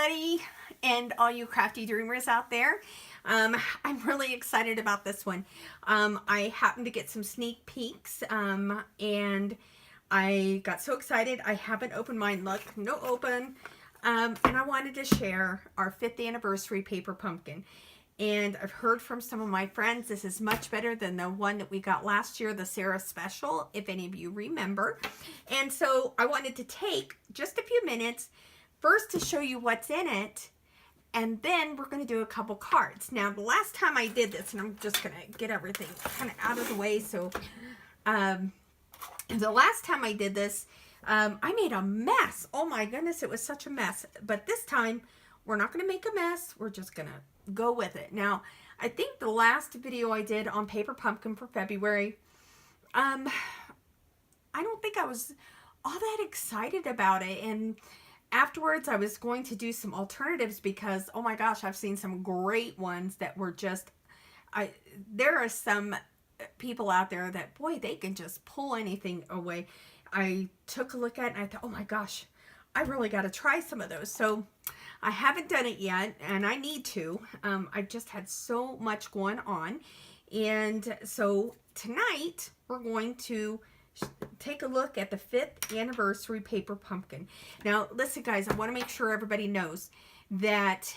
everybody and all you crafty dreamers out there. I'm really excited about this one. I happened to get some sneak peeks and I got so excited. I haven't opened mine. Look, no open. And I wanted to share our 5th anniversary paper pumpkin. And I've heard from some of my friends this is much better than the one that we got last year, the Sarah Special, if any of you remember. And so I wanted to take just a few minutes first to show you what's in it, and then we're going to do a couple cards. Now, the last time I did this, and I'm just going to get everything kind of out of the way. So the last time I did this, I made a mess. Oh my goodness, it was such a mess. But this time, we're not going to make a mess. We're just going to go with it. Now, I think the last video I did on Paper Pumpkin for February, I don't think I was all that excited about it. And afterwards, I was going to do some alternatives because, oh my gosh, I've seen some great ones that were just, there are some people out there that, boy, they can just pull anything away. I took a look at it and I thought, oh my gosh, I really got to try some of those. So I haven't done it yet, and I need to. I've just had so much going on. And so tonight, we're going to take a look at the 5th anniversary paper pumpkin. Now, listen, guys, I want to make sure everybody knows that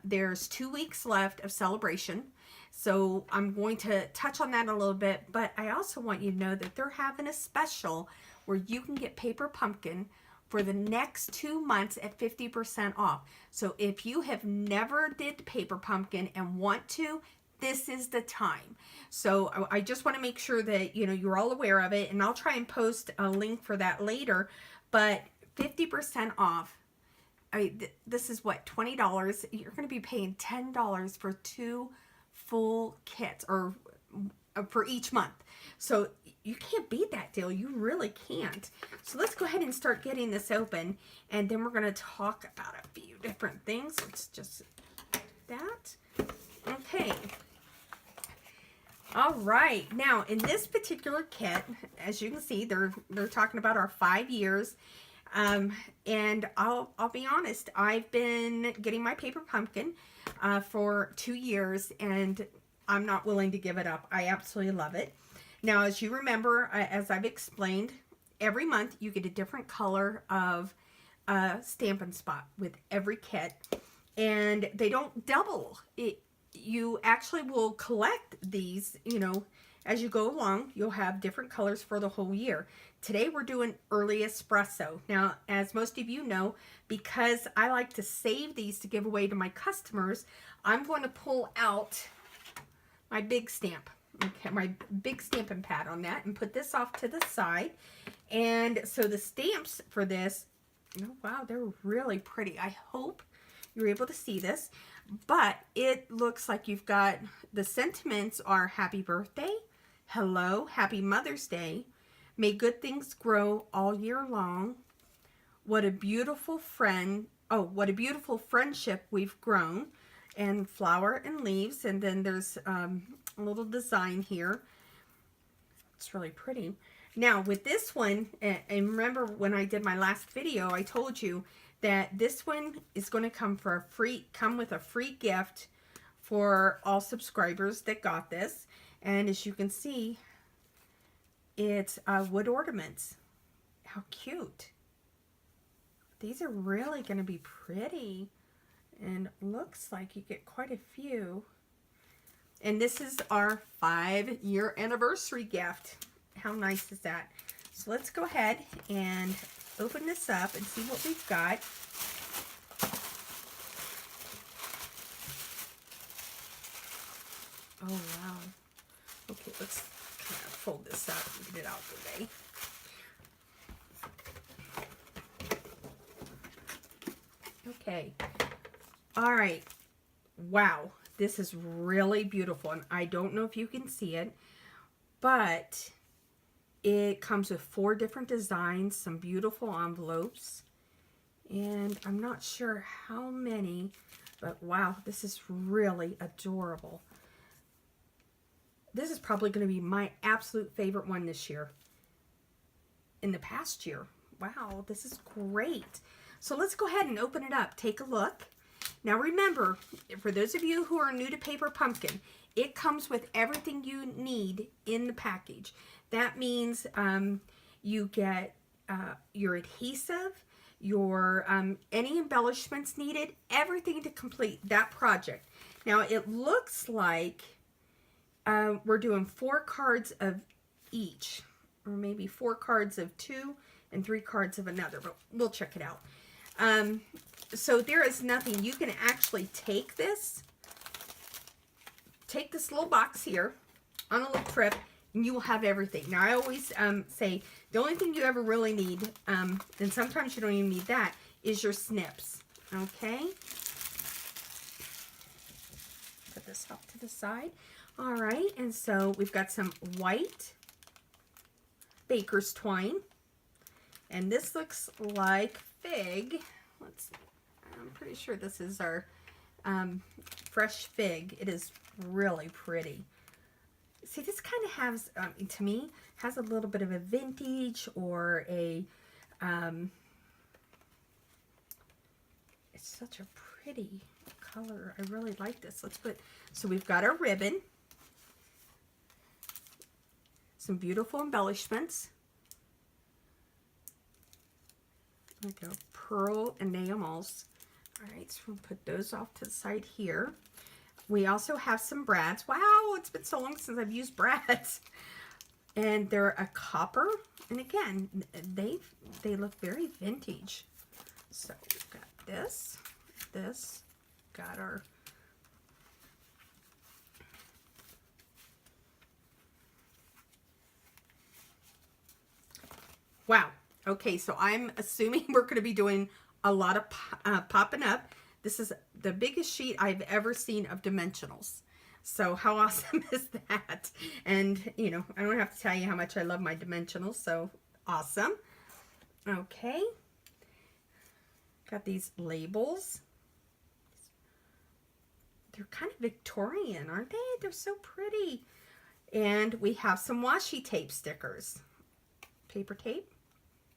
there's 2 weeks left of celebration. So I'm going to touch on that a little bit, but I also want you to know that they're having a special where you can get paper pumpkin for the next 2 months at 50% off. So if you have never did paper pumpkin and want to, this is the time. So I just want to make sure that, you know, you're all aware of it, and I'll try and post a link for that later, but 50% off. This is what, $20? You're going to be paying $10 for 2 full kits, or for each month. So you can't beat that deal. You really can't. So let's go ahead and start getting this open, and then we're going to talk about a few different things. Let's just do that. Okay. All right. Now, in this particular kit, as you can see, they're talking about our 5 years. And I'll be honest, I've been getting my paper pumpkin for 2 years, and I'm not willing to give it up. I absolutely love it. Now, as you remember, as I've explained, every month you get a different color of Stampin' Spot with every kit, and they don't double. You actually will collect these, you know, as you go along. You'll have different colors for the whole year. Today we're doing early espresso. Now, as most of you know, because I like to save these to give away to my customers, I'm going to pull out my big stamp. Okay, my big stamping pad on that, and put this off to the side. And so the stamps for this, oh wow, they're really pretty. I hope you're able to see this, but it looks like you've got, the sentiments are happy birthday, hello, happy Mother's Day, may good things grow all year long, what a beautiful friend, oh, what a beautiful friendship we've grown, and flower and leaves. And then there's a little design here. It's really pretty. Now with this one, and remember when I did my last video, I told you that this one is going to come with a free gift for all subscribers that got this. And as you can see, it's wood ornaments. How cute. These are really going to be pretty, and looks like you get quite a few. And this is our 5-year anniversary gift. How nice is that? So let's go ahead and open this up and see what we've got. Oh, wow. Okay, let's kind of fold this up and get it out of the way. Okay. All right. Wow. This is really beautiful, and I don't know if you can see it, but it comes with 4 different designs, some beautiful envelopes, and I'm not sure how many, but wow, this is really adorable. This is probably going to be my absolute favorite one this year. In the past year. Wow, this is great. So let's go ahead and open it up. Take a look. Now remember, for those of you who are new to Paper Pumpkin, it comes with everything you need in the package. That means you get your adhesive, your any embellishments needed, everything to complete that project. Now it looks like we're doing 4 cards of each, or maybe 4 cards of 2 and 3 cards of another, but we'll check it out. So there is nothing. You can actually take this little box here on a little trip, and you will have everything. Now I always say the only thing you ever really need, and sometimes you don't even need that, is your snips. Okay, put this off to the side. All right, and so we've got some white baker's twine, and this looks like fig. I'm pretty sure this is our fresh fig. It is really pretty. See, this kind of has, to me, has a little bit of a vintage or a, it's such a pretty color. I really like this. Let's put, so we've got our ribbon, some beautiful embellishments, like a pearl enamels. All right, so we'll put those off to the side here. We also have some brads. Wow, it's been so long since I've used brads. And they're a copper. And again, they look very vintage. So we've got this, got our wow. Okay, so I'm assuming we're going to be doing a lot of popping up. This is the biggest sheet I've ever seen of dimensionals. So how awesome is that? And, you know, I don't have to tell you how much I love my dimensionals. So awesome. Okay. Got these labels. They're kind of Victorian, aren't they? They're so pretty. And we have some washi tape stickers. Paper tape.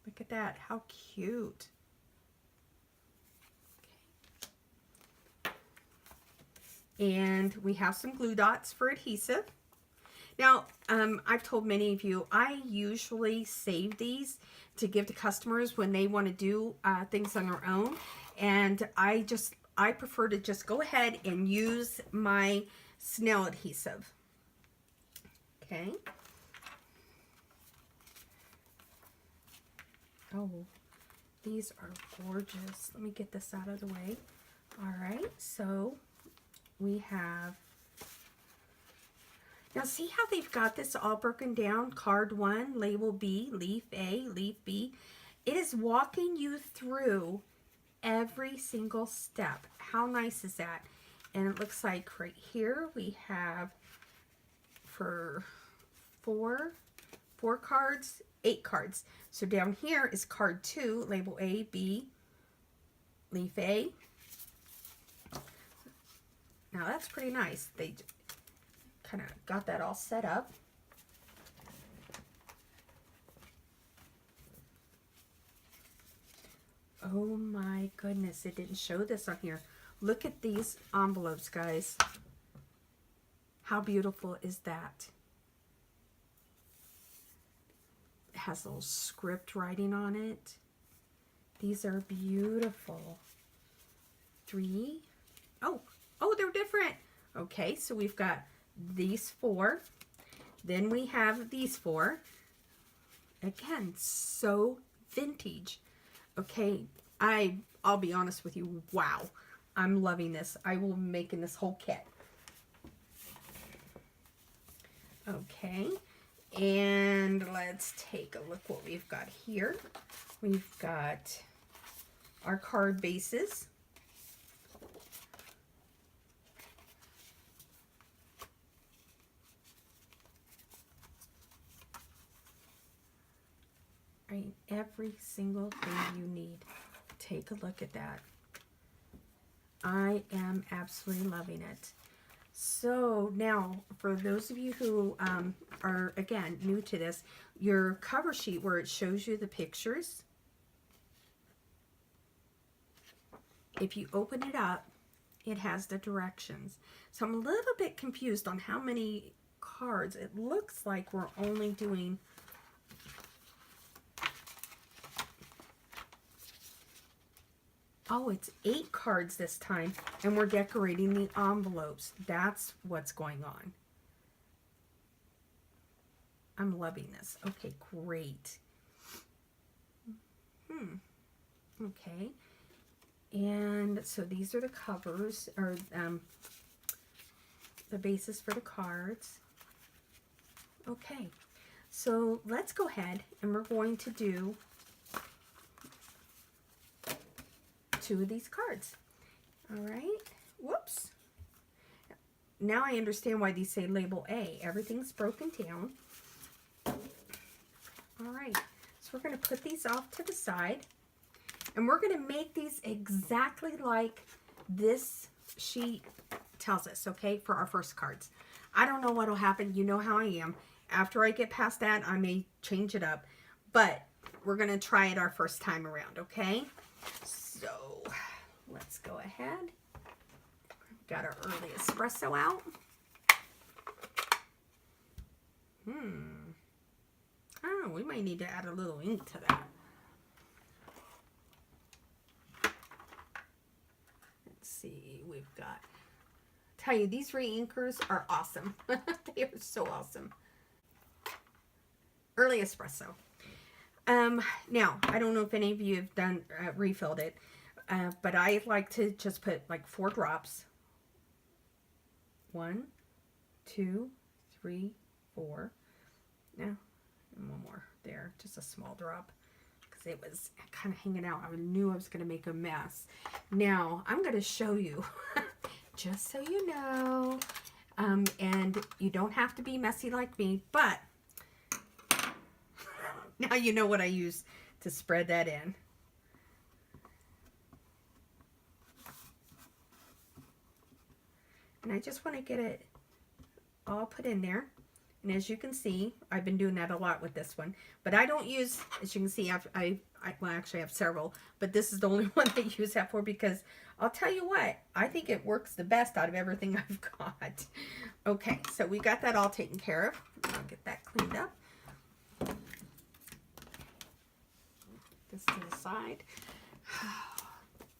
Look at that. How cute. And we have some glue dots for adhesive. Now, I've told many of you, I usually save these to give to customers when they want to do things on their own. And I prefer to just go ahead and use my snail adhesive. Okay. Oh, these are gorgeous. Let me get this out of the way. All right, so we have, now see how they've got this all broken down? Card 1, label B, leaf A, leaf B. It is walking you through every single step. How nice is that? And it looks like right here we have for four cards, 8 cards. So down here is card 2, label A, B, leaf A. Now that's pretty nice. They kind of got that all set up. Oh my goodness, it didn't show this on here. Look at these envelopes, guys. How beautiful is that? It has a little script writing on it. These are beautiful. 3. Oh, they're different. Okay, so we've got these 4. Then we have these 4. Again, so vintage. Okay, I'll be honest with you. Wow, I'm loving this. I will be making this whole kit. Okay, and let's take a look what we've got here. We've got our card bases. Right, every single thing you need. Take a look at that. I am absolutely loving it. So now, for those of you who are, again, new to this, your cover sheet where it shows you the pictures, if you open it up, it has the directions. So I'm a little bit confused on how many cards. It looks like we're only doing it's 8 cards this time, and we're decorating the envelopes. That's what's going on. I'm loving this. Okay, great. Okay. And so these are the covers, or the bases for the cards. Okay. So let's go ahead and we're going to do 2 of these cards. All right. Whoops. Now I understand why these say label A. Everything's broken down. All right. So we're going to put these off to the side. And we're going to make these exactly like this sheet tells us, okay, for our first cards. I don't know what will happen. You know how I am. After I get past that, I may change it up. But we're going to try it our first time around, okay? So let's go ahead. Got our early espresso out. Oh, we might need to add a little ink to that. Let's see, we've got, tell you, these re-inkers are awesome. They are so awesome. Early espresso. Now, I don't know if any of you have done refilled it, but I like to just put like 4 drops. 1, 2, 3, 4. Now, and 1 more there, just a small drop, because it was kind of hanging out. I knew I was going to make a mess. Now, I'm going to show you, just so you know, and you don't have to be messy like me, but now you know what I use to spread that in. And I just want to get it all put in there. And as you can see, I've been doing that a lot with this one. But I don't use, as you can see, well, actually I have several. But this is the only one I use that for, because I'll tell you what, I think it works the best out of everything I've got. Okay, so we got that all taken care of. I'll get that cleaned up. This to the side.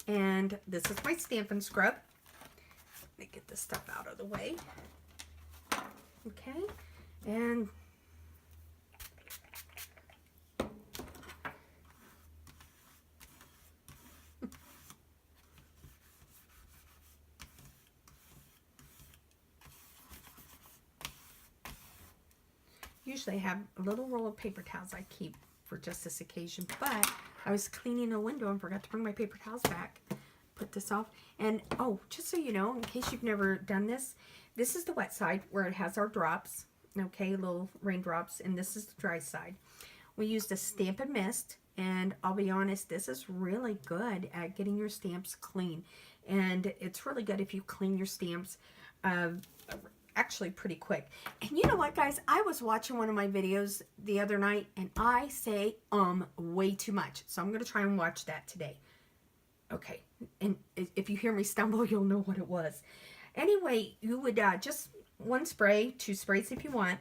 And this is my Stampin' Scrub. Let me get this stuff out of the way. Okay, and usually I have a little roll of paper towels I keep for just this occasion, but I was cleaning a window and forgot to bring my paper towels back. Put this off, and oh, just so you know, in case you've never done this, this is the wet side where it has our drops, okay, little raindrops, and this is the dry side. We used a Stampin' Mist, and I'll be honest, this is really good at getting your stamps clean, and it's really good if you clean your stamps actually pretty quick. And you know what, guys, I was watching one of my videos the other night, and I say way too much, so I'm going to try and watch that today. Okay, and if you hear me stumble, you'll know what it was. Anyway, you would just 1 spray, 2 sprays if you want,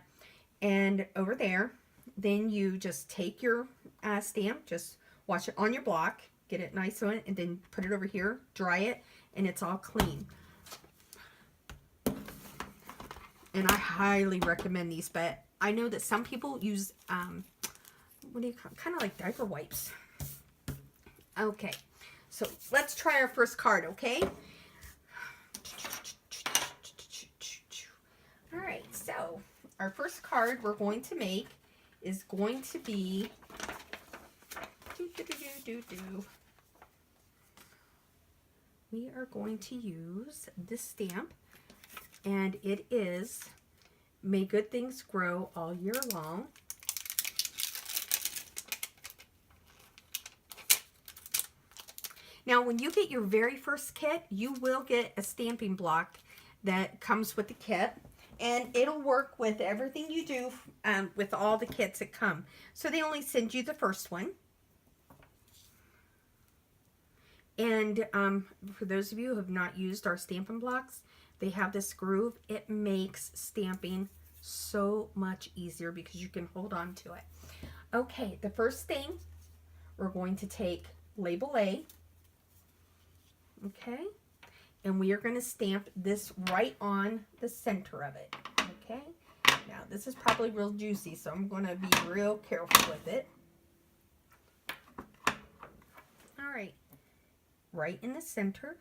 and over there, then you just take your stamp, just wash it on your block, get it nice on it, and then put it over here, dry it, and it's all clean. And I highly recommend these, but I know that some people use, what do you call it? Kind of like diaper wipes. Okay. So let's try our first card, okay? All right, so our first card we're going to make is going to be we are going to use this stamp, and it is May Good Things Grow All Year Long. Now, when you get your very first kit, you will get a stamping block that comes with the kit, and it'll work with everything you do with all the kits that come. So they only send you the first one. And for those of you who have not used our Stampin' Blocks, they have this groove. It makes stamping so much easier because you can hold on to it. Okay, the first thing, we're going to take label A, okay, and we are going to stamp this right on the center of it, okay. Now this is probably real juicy, so I'm going to be real careful with it. All right, right in the center.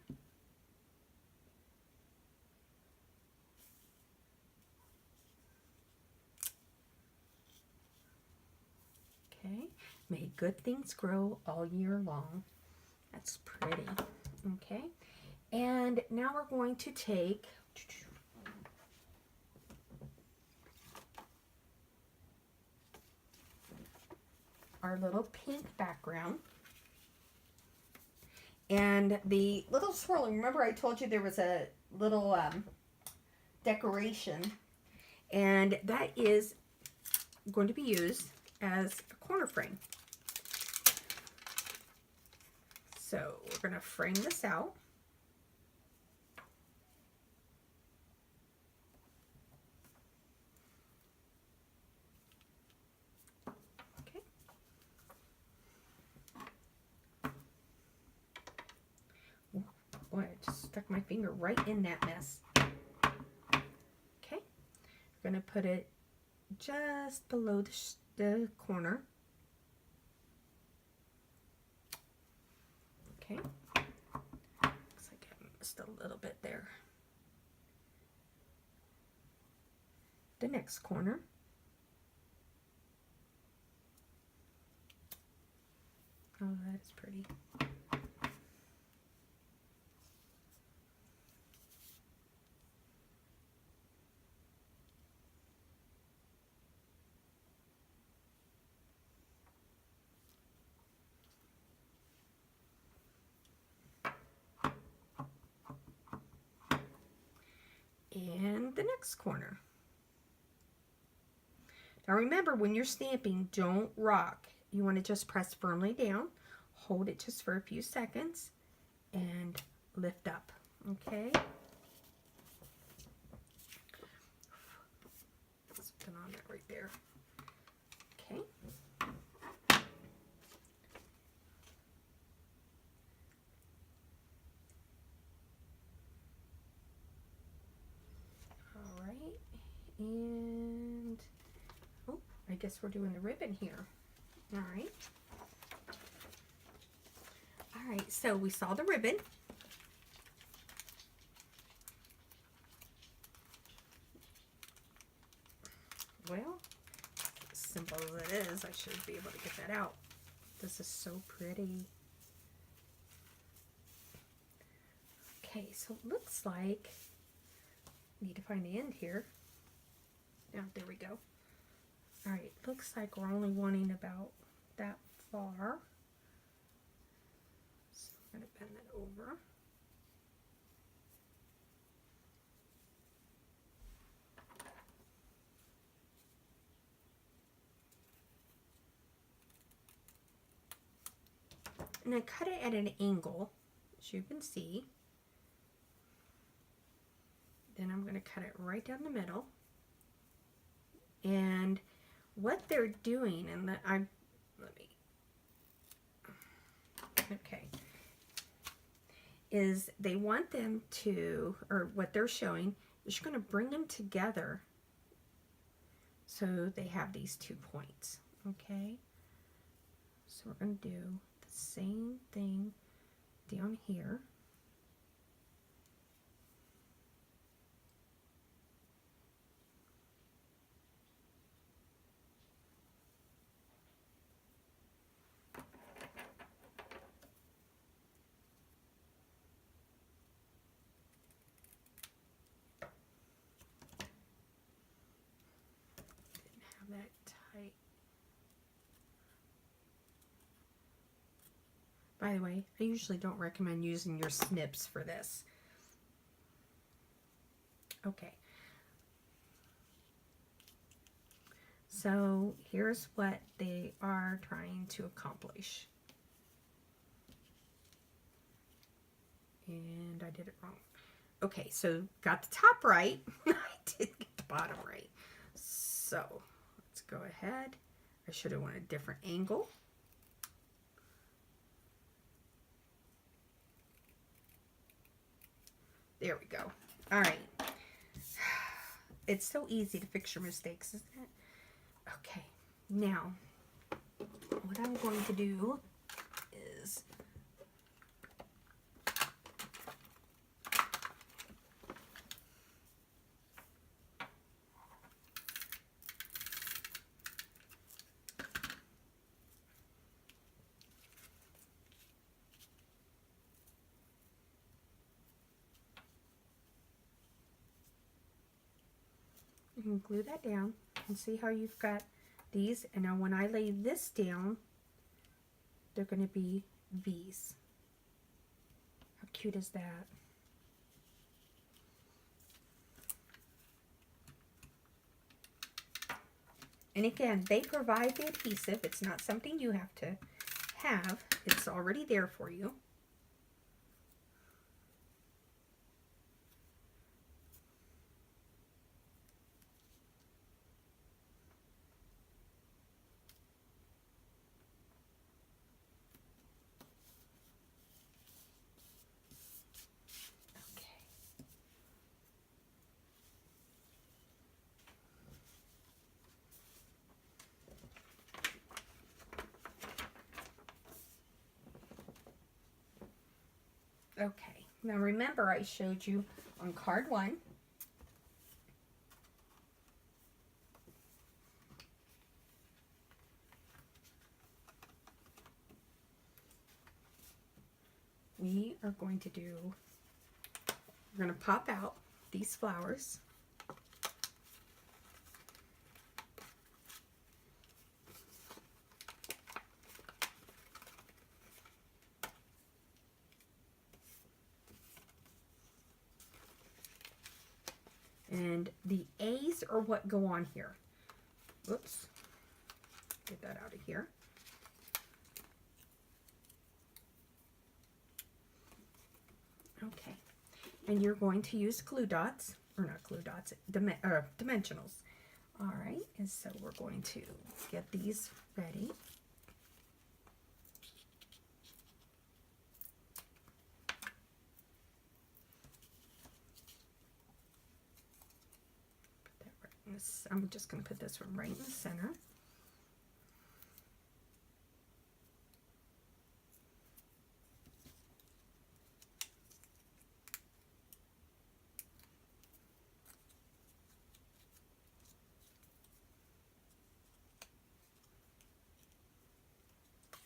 Okay, may good things grow all year long. That's pretty. Okay, and now we're going to take our little pink background. And the little swirling, remember I told you there was a little decoration, and that is going to be used as a corner frame. So we're going to frame this out. Okay. Oh, boy, I just stuck my finger right in that mess. Okay. We're going to put it just below the corner. Okay. Looks like I missed a little bit there. The next corner. Oh, that is pretty. And the next corner. Now remember, when you're stamping, don't rock. You want to just press firmly down, hold it just for a few seconds, and lift up, okay? Something on that right there. Okay. All right, and oh, I guess we're doing the ribbon here. All right. All right, so we saw the ribbon. Well, as simple as it is, I should be able to get that out. This is so pretty. Okay, so it looks like, need to find the end here. Yeah, there we go. All right, looks like we're only wanting about that far. So I'm going to bend that over. And I cut it at an angle, as you can see. Then I'm going to cut it right down the middle. And what they're doing, and is they want them to, or what they're showing is you're going to bring them together so they have these 2 points, okay? So we're going to do the same thing down here. That tight. By the way, I usually don't recommend using your snips for this. Okay. So here's what they are trying to accomplish. And I did it wrong. Okay, so got the top right. I didn't get the bottom right. So let's go ahead. I should have went a different angle. There we go. All right. It's so easy to fix your mistakes, isn't it? Okay, now what I'm going to do is you can glue that down and see how you've got these. And now when I lay this down, they're going to be V's. How cute is that? And again, they provide the adhesive. It's not something you have to have. It's already there for you. Okay, now remember I showed you on card 1. We are going to do, we're going to pop out these flowers. And the A's are what go on here. Whoops. Get that out of here. Okay. And you're going to use glue dots, or not glue dots, dimensionals. All right. And so we're going to get these ready. I'm just going to put this one right in the center.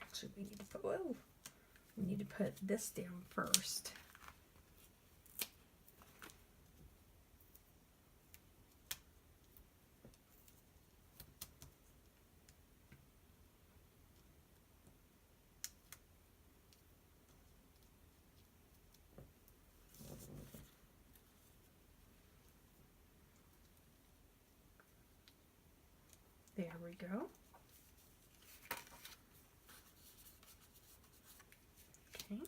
Actually, we need to put, whoa, we need to put this down first. There we go. Okay.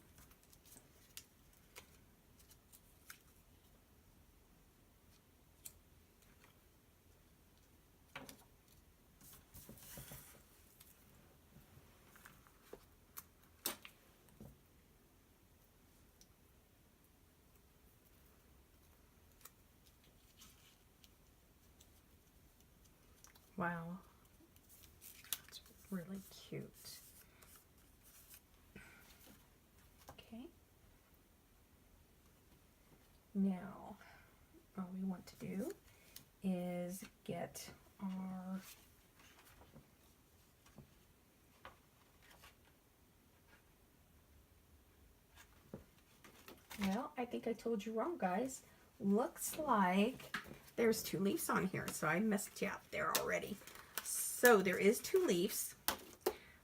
Wow. That's really cute. Okay. Now, all we want to do is get our well, I think I told you wrong, guys. Looks like there's 2 leaves on here, so I messed you up there already. So there is 2 leaves.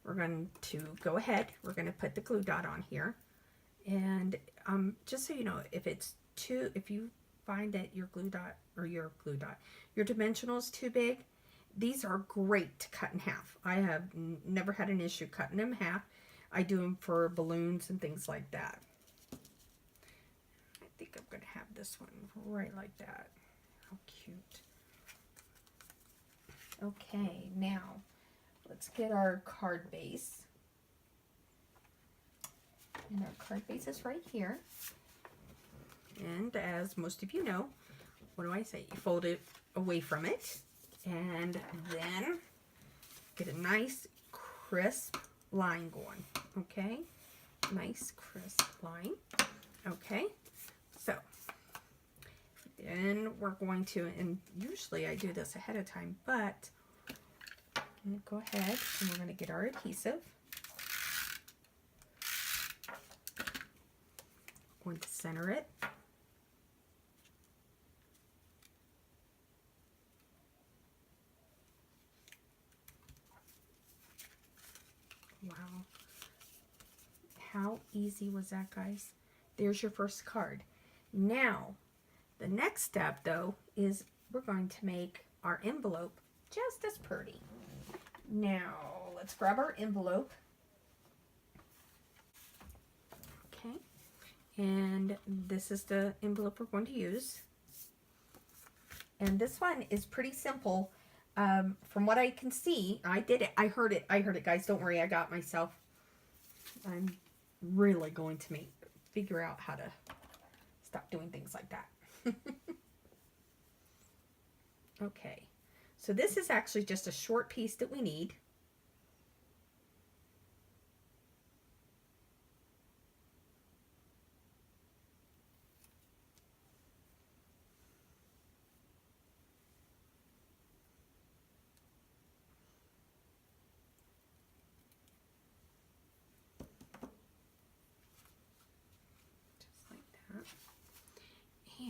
We're going to go ahead. We're going to put the glue dot on here. And just so you know, if you find that your dimensional is too big, these are great to cut in half. I have never had an issue cutting them in half. I do them for balloons and things like that. this one right like that. How cute. Okay, now let's get our card base. And our card base is right here. And as most of you know, what do I say? You fold it away from it and then get a nice crisp line going. Okay, nice crisp line. Okay, so then we're going to, and usually I do this ahead of time, but I'm going to go ahead and we're going to get our adhesive. Going to center it. Wow. How easy was that, guys? There's your first card. Now, the next step, though, is we're going to make our envelope just as pretty. Now, let's grab our envelope. Okay. And this is the envelope we're going to use. And this one is pretty simple. From what I can see, I did it. I heard it, guys. Don't worry, I got myself. I'm really going to figure out how to stop doing things like that. Okay, so this is actually just a short piece that we need.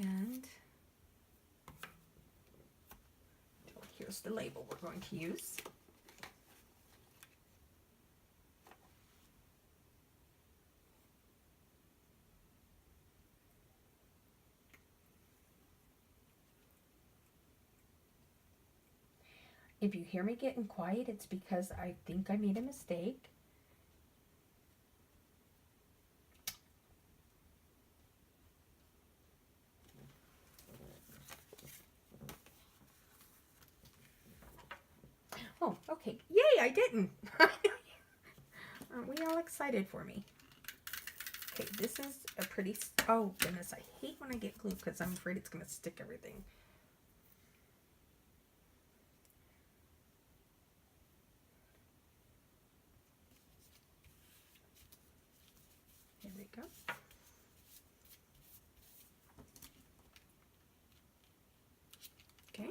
And here's the label we're going to use. If you hear me getting quiet, it's because I think I made a mistake. Oh, okay. Yay, I didn't. Aren't we all excited for me? Okay, this is a pretty... Oh, goodness. I hate when I get glue because I'm afraid it's going to stick everything. There we go. Okay.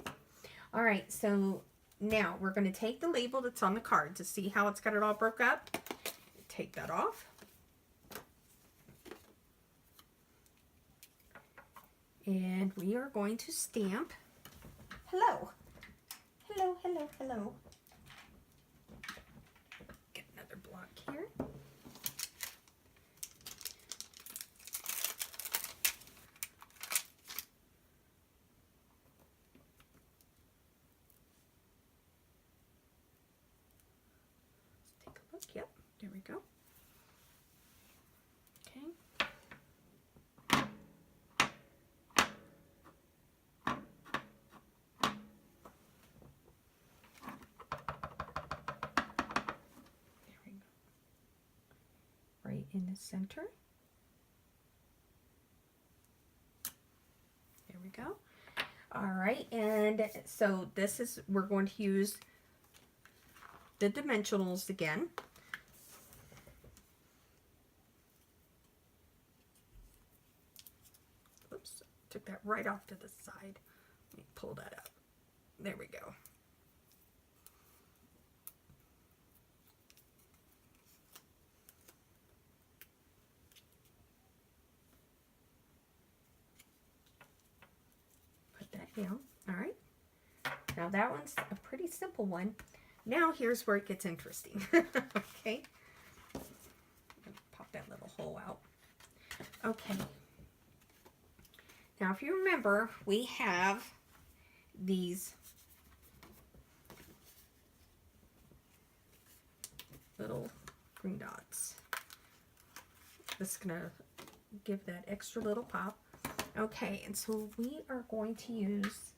All right, so... Now, we're going to take the label that's on the card to see how it's got it all broke up. Take that off. And we are going to stamp. Hello. Hello, hello, hello. Get another block here. Yep, there we go. Okay. There we go. Right in the center. There we go. All right, and so this is, we're going to use the dimensionals again. Oops, took that right off to the side. Let me pull that up. There we go. Put that down. All right. Now that one's a pretty simple one. Now here's where it gets interesting. Okay. Pop that little hole out. Okay. Now if you remember, we have these little green dots. This is going to give that extra little pop. Okay, and so we are going to use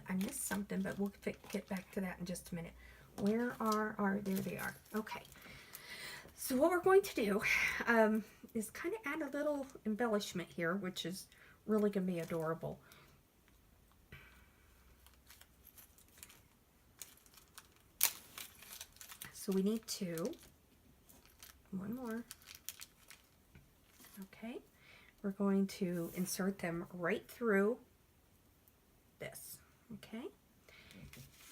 I missed something, but we'll get back to that in just a minute. Where are our, there they are. Okay. So what we're going to do is kind of add a little embellishment here, which is really going to be adorable. So we need one more. Okay. We're going to insert them right through this. Okay.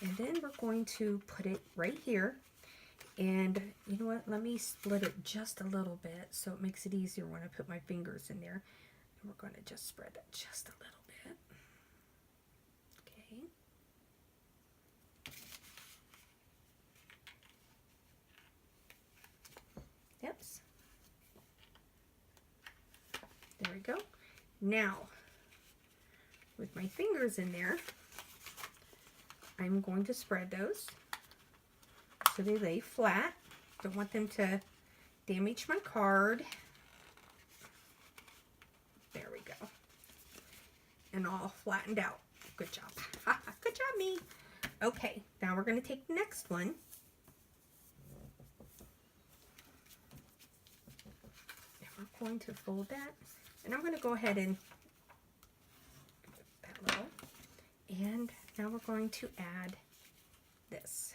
And then we're going to put it right here. And you know what? Let me split it just a little bit so it makes it easier when I put my fingers in there. And we're going to just spread that just a little bit. Okay. Yep. There we go. Now, with my fingers in there, I'm going to spread those so they lay flat. Don't want them to damage my card. There we go. And all flattened out. Good job. Good job, me. Okay, now we're going to take the next one. And we're going to fold that. And I'm going to go ahead and that little. And now we're going to add this.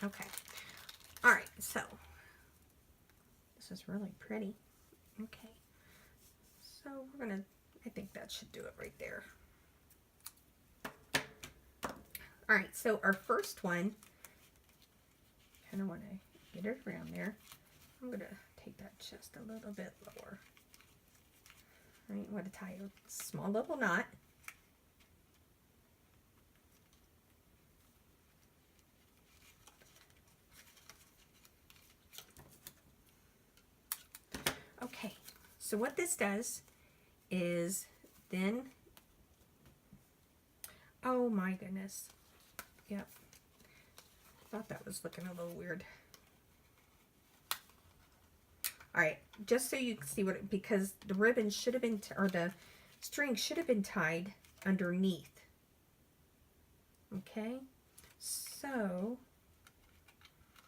Okay. All right, so this is really pretty. Okay. So we're gonna, I think that should do it right there. All right, so our first one, kind of want to get it around there. I'm gonna take that just a little bit lower. All right, I'm gonna tie a small little knot. Okay, so what this does is then, oh my goodness, yep, thought that was looking a little weird. All right, just so you can see what, because the ribbon should have been, or the string should have been tied underneath. Okay, so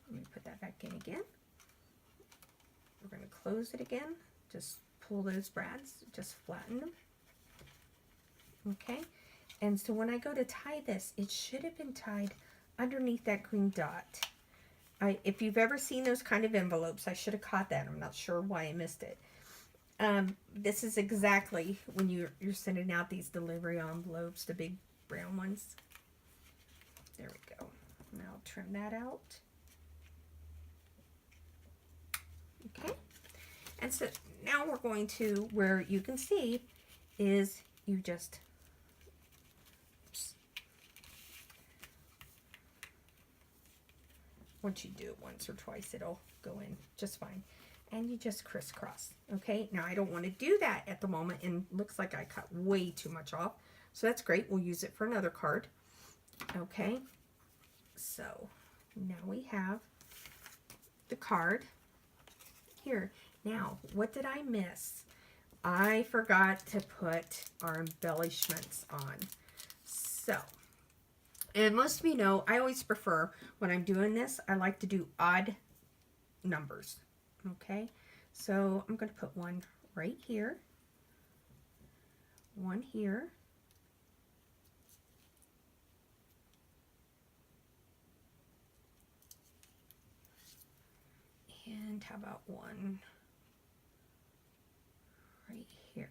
let me put that back in again. We're going to close it again. Just pull those brads, just flatten them. Okay, and so when I go to tie this, it should have been tied underneath that green dot. If you've ever seen those kind of envelopes, I should have caught that. I'm not sure why I missed it. This is exactly when you're sending out these delivery envelopes, the big brown ones. There we go. Now trim that out. Okay, and so now we're going to, where you can see is you just, oops. Once you do it once or twice, it'll go in just fine. And you just crisscross. Okay, now I don't want to do that at the moment, and looks like I cut way too much off. So that's great. We'll use it for another card. Okay, so now we have the card. Here, now, what did I miss? I forgot to put our embellishments on. So, and most of you know, I always prefer, when I'm doing this, I like to do odd numbers. Okay, so I'm going to put one right here, one here, and how about one right here?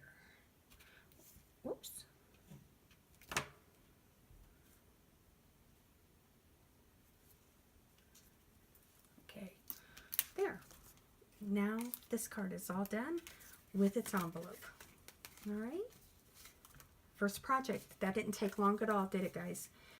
Whoops. Okay, there. Now this card is all done with its envelope. All right. First project. That didn't take long at all, did it, guys?